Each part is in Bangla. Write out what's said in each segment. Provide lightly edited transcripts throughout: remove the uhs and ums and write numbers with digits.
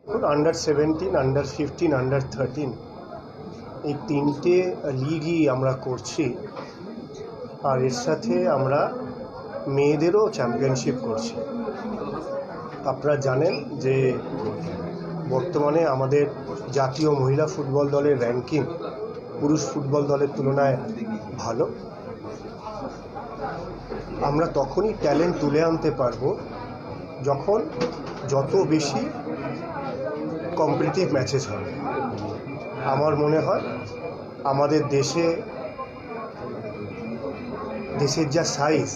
এখন আন্ডার 17, আন্ডার 15, আন্ডার 13 এই তিনটে লিগই আমরা করছি। আর এর সাথে আমরা মেয়েদেরও চ্যাম্পিয়নশিপ করছি। আপনারা জানেন যে বর্তমানে আমাদের জাতীয় মহিলা ফুটবল দলের র্যাঙ্কিং পুরুষ ফুটবল দলের তুলনায় ভালো। আমরা তখনই ট্যালেন্ট তুলে আনতে পারবো যখন যত বেশি কম্পিটিটিভ ম্যাচেস হবে। আমার মনে হয় আমাদের দেশের যা সাইজ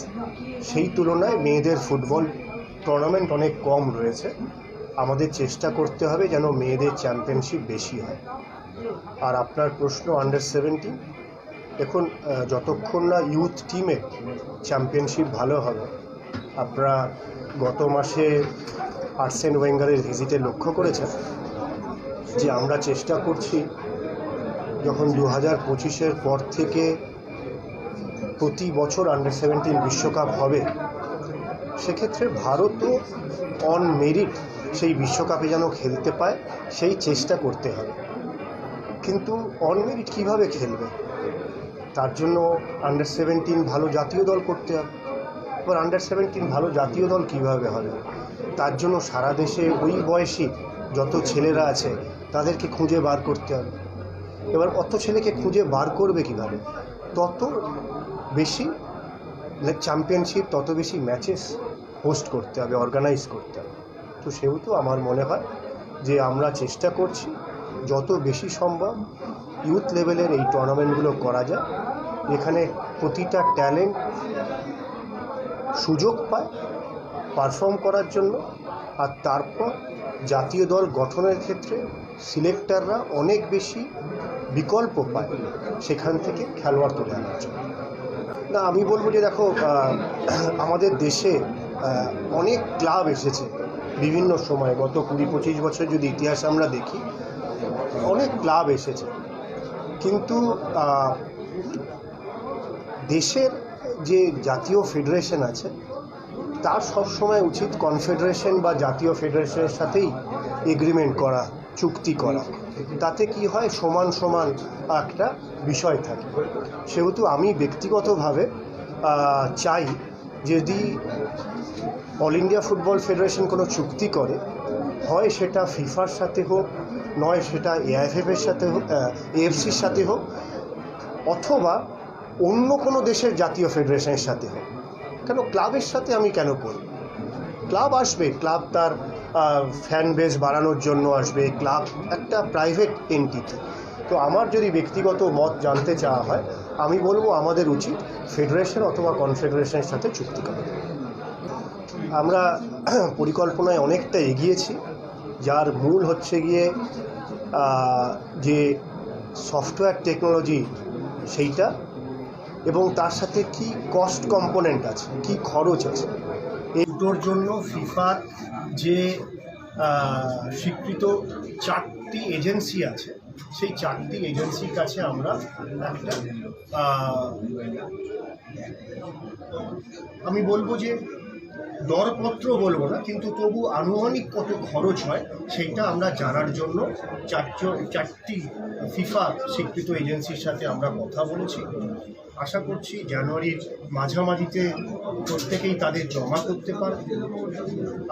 সেই তুলনায় মেয়েদের ফুটবল টুর্নামেন্ট অনেক কম রয়েছে। আমাদের চেষ্টা করতে হবে যেন মেয়েদের চ্যাম্পিয়নশিপ বেশি হয়। আর আপনার প্রশ্ন আন্ডার 17, এখন যতক্ষণ না ইউথ টিমের চ্যাম্পিয়নশিপ ভালো হবে। আপনারা গত মাসে আর্সেন ওয়েঙ্গারের ভিজিটে লক্ষ্য করেছেন যে আমরা চেষ্টা করছি যখন 2025-এর পর থেকে প্রতি বছর আন্ডার 17 বিশ্বকাপ হবে, সেক্ষেত্রে ভারতও অন মেরিট সেই বিশ্বকাপে যেন খেলতে পায় সেই চেষ্টা করতে হবে। কিন্তু অন মেরিট কীভাবে খেলবে? তার জন্য আন্ডার 17 ভালো জাতীয় দল করতে হবে। এবার আন্ডার 17 ভালো জাতীয় দল কীভাবে হবে? তার জন্য সারা দেশে ওই বয়সী যত ছেলেরা আছে তাদেরকে খুঁজে বার করতে হবে। এবার অত ছেলেকে খুঁজে বার করবে কীভাবে? তত বেশি চ্যাম্পিয়নশিপ, তত বেশি ম্যাচেস হোস্ট করতে হবে, অর্গানাইজ করতে হবে। তো সেহেতু আমার মনে হয় যে আমরা চেষ্টা করছি যত বেশি সম্ভব ইউথ লেভেলের এই টুর্নামেন্টগুলো করা যায়, এখানে প্রতিটা ট্যালেন্ট সুযোগ পায় পারফর্ম করার জন্য। আর তারপর জাতীয় দল গঠনের ক্ষেত্রে সিলেক্টররা অনেক বেশি বিকল্প পায় সেখান থেকে খেলোয়াড় তুলে আনার জন্য। না, আমি বলবো যে দেখো, আমাদের দেশে অনেক ক্লাব এসেছে বিভিন্ন সময়। গত 20-25 বছর যদি ইতিহাস আমরা দেখি, অনেক ক্লাব এসেছে। কিন্তু দেশের যে জাতীয় ফেডারেশন আছে তার সবসময় উচিত কনফেডারেশন বা জাতীয় ফেডারেশনের সাথেই এগ্রিমেন্ট করা, চুক্তি করা। তাতে কি হয়, সমান সমান একটা বিষয় থাকে। সেহেতু আমি ব্যক্তিগতভাবে চাই যদি অল ইন্ডিয়া ফুটবল ফেডারেশন কোনো চুক্তি করে, হয় সেটা ফিফার সাথে হোক, নয় সেটা এআইএফএফের সাথে হোক, এএফসির সাথে হোক, অথবা অন্য কোনো দেশের জাতীয় ফেডারেশনের সাথে হোক। কেন ক্লাবের সাথে আমি কেন করব? ক্লাব আসবে, ক্লাব তার ফ্যান বেস বাড়ানোর জন্য আসবে। ক্লাব একটা প্রাইভেট এন্টিটি। তো আমার যদি ব্যক্তিগত মত জানতে চাওয়া হয়, আমি বলবো আমাদের উচিত ফেডারেশন অথবা কনফেডারেশনের সাথে চুক্তি করা। আমরা পরিকল্পনায় অনেকটা এগিয়েছি, যার মূল হচ্ছে গিয়ে যে সফটওয়্যার টেকনোলজি সেইটা, এবং তার সাথে কি কস্ট কম্পোনেন্ট আছে, কি খরচ আছে। এই দুটোর জন্য ফিফার যে স্বীকৃত 4টি এজেন্সি আছে, সেই 4টি এজেন্সির কাছে আমরা একটা আমি বলবো যে দরপত্র বলবো না, কিন্তু তবু আনুমানিক কত খরচ হয় সেইটা আমরা জানার জন্য 4টি ফিফা স্বীকৃত এজেন্সির সাথে আমরা কথা বলেছি। আশা করছি জানুয়ারির মাঝামাঝিতে প্রত্যেকেই তাদের জমা করতে পারবে।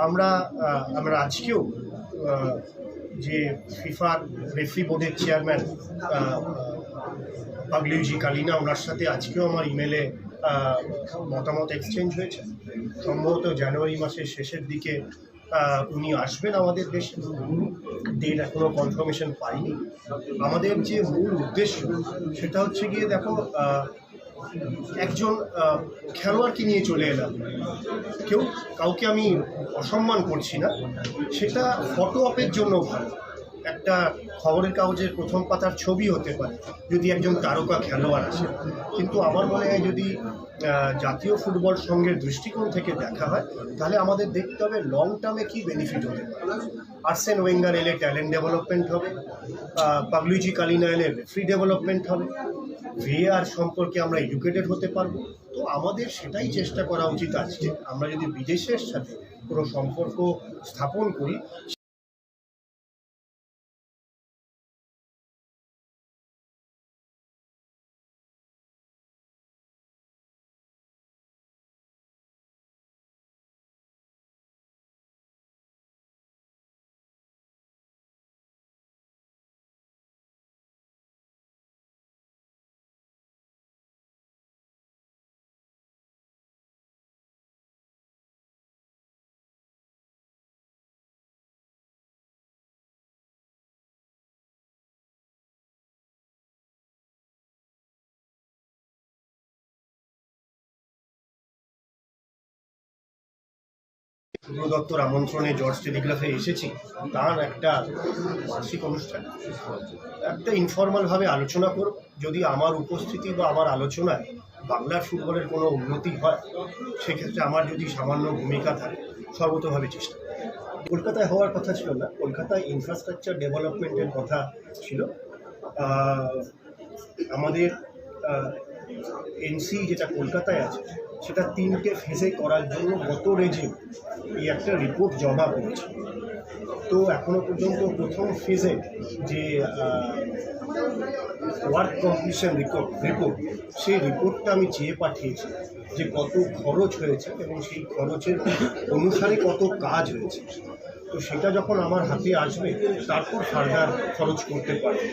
আমরা আজকেও যে ফিফার রেফারি বোর্ডের চেয়ারম্যান পাগলিউজি কালিনা, ওনার সাথে আজকেও আমার ইমেলে মতামত এক্সচেঞ্জ হয়েছে। সম্ভবত জানুয়ারি মাসের শেষের দিকে উনি আসবেন আমাদের দেশে। ডেট এখনও কনফার্মেশন পাইনি। আমাদের যে মূল উদ্দেশ্য সেটা হচ্ছে গিয়ে, দেখো, একজন খেলোয়াড়কে নিয়ে চলে এলাম, কাউকে আমি অসম্মান করছি না, সেটা ফটো অপের জন্য ভালো। একটা খবরের কাগজের প্রথম পাতার ছবি হতে পারে যদি একজন তারকা খেলোয়াড় আসে, কিন্তু আমার মনে হয় যদি জাতীয় ফুটবল সংঘের দৃষ্টিকোণ থেকে দেখা হয়, তাহলে আমাদের দেখতে হবে লং টার্মে কী বেনিফিট হতে পারে। আর্সেন ওয়েঙ্গার এলে ট্যালেন্ট ডেভেলপমেন্ট হবে, পাগলুইজি কালিনা এলে রেফারি ডেভেলপমেন্ট হবে, ভিএআর সম্পর্কে আমরা এডুকেটেড হতে পারবো। তো আমাদের সেটাই চেষ্টা করা উচিত। আজকে আমরা যদি বিদেশের সাথে কোনো সম্পর্ক স্থাপন করি, শুভ্র দত্তর আমন্ত্রণে জর্জ টেলিগ্রাফে এসেছি, তার একটা বার্ষিক অনুষ্ঠান, একটা ইনফর্মালভাবে আলোচনা করব। যদি আমার উপস্থিতি বা আমার আলোচনায় বাংলার ফুটবলের কোনো উন্নতি হয়, সেক্ষেত্রে আমার যদি সামান্য ভূমিকা থাকে, সর্বতোভাবে চেষ্টা করব। কলকাতায় হওয়ার কথা ছিল না, কলকাতায় ইনফ্রাস্ট্রাকচার ডেভেলপমেন্টের কথা ছিল। আমাদের এনসি যেটা কলকাতায় আছে, সেটা 3টে ফেজে করার জন্য গত রেজিম এই একটা রিপোর্ট জমা করেছে। তো এখনো পর্যন্ত প্রথম ফেজে যে ওয়ার্ক কমপ্লিশন রিপোর্ট সেই রিপোর্টটা আমি চেয়ে পাঠিয়েছি, যে কত খরচ হয়েছে এবং সেই খরচের অনুসারে কত কাজ হয়েছে। তো সেটা যখন আমার হাতে আসবে, তারপর ফার্দার খরচ করতে পারবে।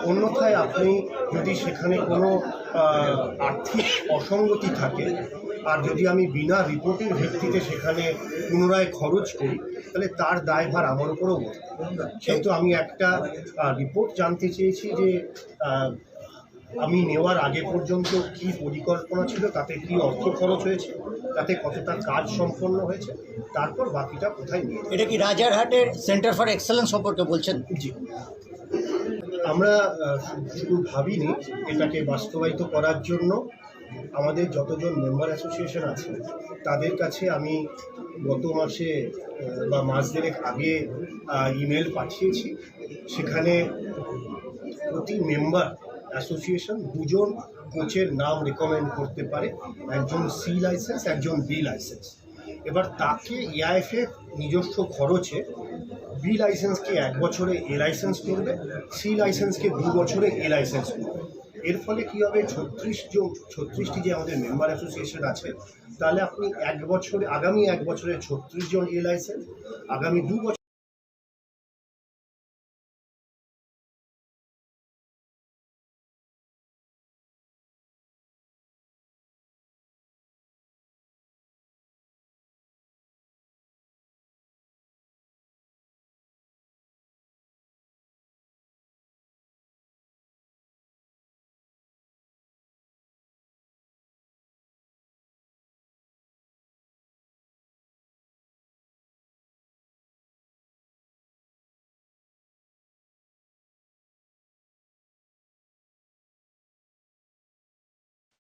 অন্যথায় আপনি যদি সেখানে কোনো আর্থিক অসঙ্গতি থাকে, আর যদি আমি বিনা রিপোর্টের ভিত্তিতে সেখানে পুনরায় খরচ করি, তাহলে তার দায়ভার আমার উপরও বসবে। সেহেতু আমি একটা রিপোর্ট জানতে চেয়েছি যে আমি নেওয়ার আগে পর্যন্ত কি পরিকল্পনা ছিল, তাতে কি অর্থ খরচ হয়েছে, তাতে কতটা কাজ সম্পন্ন হয়েছে, তারপর বাকিটা কোথায় নিয়ে। এটা কি রাজারহাটের সেন্টার ফর এক্সেলেন্স সম্পর্কে বলছেন? জি, আমরা শুধু ভাবিনি, এটাকে বাস্তবায়িত করার জন্য আমাদের যতজন মেম্বার অ্যাসোসিয়েশন আছে তাদের কাছে আমি গত মাসে বা মাস দেড়েক আগে ইমেল পাঠিয়েছি। সেখানে প্রতি মেম্বার অ্যাসোসিয়েশন 2জন কোচের নাম রেকমেন্ড করতে পারে, একজন সি লাইসেন্স, একজন বি লাইসেন্স। এবার তাকে এআইএফের নিজস্ব খরচে বি লাইসেন্সকে 1 বছরে এ লাইসেন্স করবে, সি লাইসেন্সকে 2 বছরে এ লাইসেন্স করবে। এর ফলে কী হবে, 36টি যে আমাদের মেম্বার অ্যাসোসিয়েশন আছে, তাহলে আপনি আগামী 1 বছরে 36 জন এ লাইসেন্স, আগামী 2 বছর